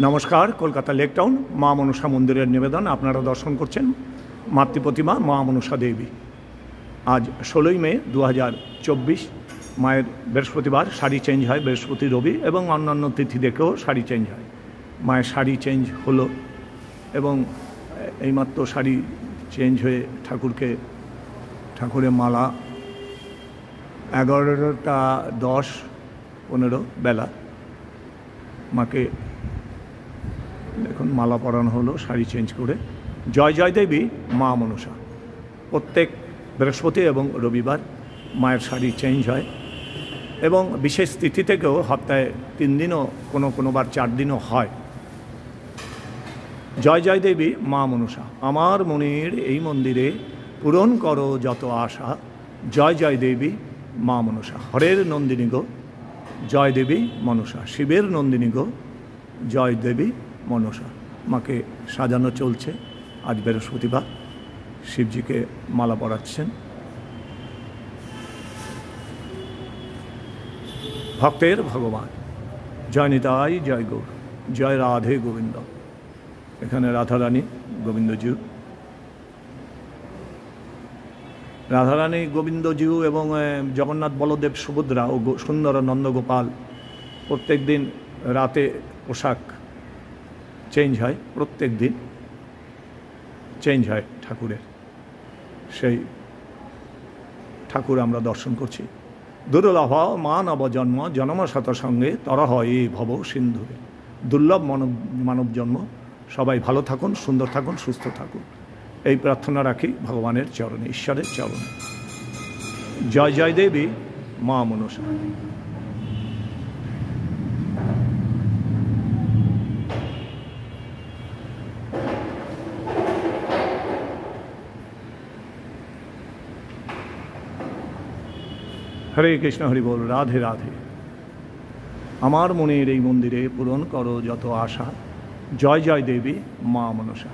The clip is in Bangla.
নমস্কার, কলকাতা লেক টাউন মা মনসা মন্দিরের নিবেদন আপনারা দর্শন করছেন মাতৃপ্রতিমা মা মনসা দেবী। আজ 16ই মে 2024, মায়ের বৃহস্পতিবার শাড়ি চেঞ্জ হয়, বৃহস্পতি রবি এবং অন্যান্য তিথি দেখেও শাড়ি চেঞ্জ হয়। মায়ের শাড়ি চেঞ্জ হলো এবং এইমাত্র শাড়ি চেঞ্জ হয়ে ঠাকুরের মালা 11টা 10-15 বেলা মাকে দেখুন মালা পরানো হলো শাড়ি চেঞ্জ করে। জয় জয় দেবী মা মনসা। প্রত্যেক বৃহস্পতি এবং রবিবার মায়ের শাড়ি চেঞ্জ হয় এবং বিশেষ তিথি থেকেও সপ্তাহে 3 দিনও কোনোবার 4 দিনও হয়। জয় জয় দেবী মা মনসা। আমার মনের এই মন্দিরে পূরণ করো যত আশা। জয় জয় দেবী মা মনসা। হরের নন্দিনী গো জয় দেবী মনসা। শিবের নন্দিনী গো জয় দেবী মনসা। মাকে সাজানো চলছে। আজ বৃহস্পতিবার, শিবজিকে মালা পরাচ্ছেন। ভক্তের ভগবান জয় নিতাই, জয় গৌর, জয় রাধে গোবিন্দ। এখানে রাধারানী গোবিন্দজিউ, রাধারানী গোবিন্দজিউ এবং জগন্নাথ বলদেব সুভদ্রা ও সুন্দর নন্দগোপাল প্রত্যেক দিন রাতে পোশাক চেঞ্জ হয়, প্রত্যেক দিন চেঞ্জ হয় ঠাকুরের। সেই ঠাকুর আমরা দর্শন করছি। দুর্লভ মানব জন্ম জন্ম শত সঙ্গে তরহ এ ভব সিন্ধুরে। দুর্লভ মানব জন্ম। সবাই ভালো থাকুন, সুন্দর থাকুন, সুস্থ থাকুন, এই প্রার্থনা রাখি ভগবানের চরণে, ঈশ্বরের চরণে। জয় জয় দেবী মা মনসা। হরে কৃষ্ণ, হরি বল, রাধে রাধে। আমার মনের এই মন্দিরে পূরণ করো যত আশা। জয় জয় দেবী মা মনসা।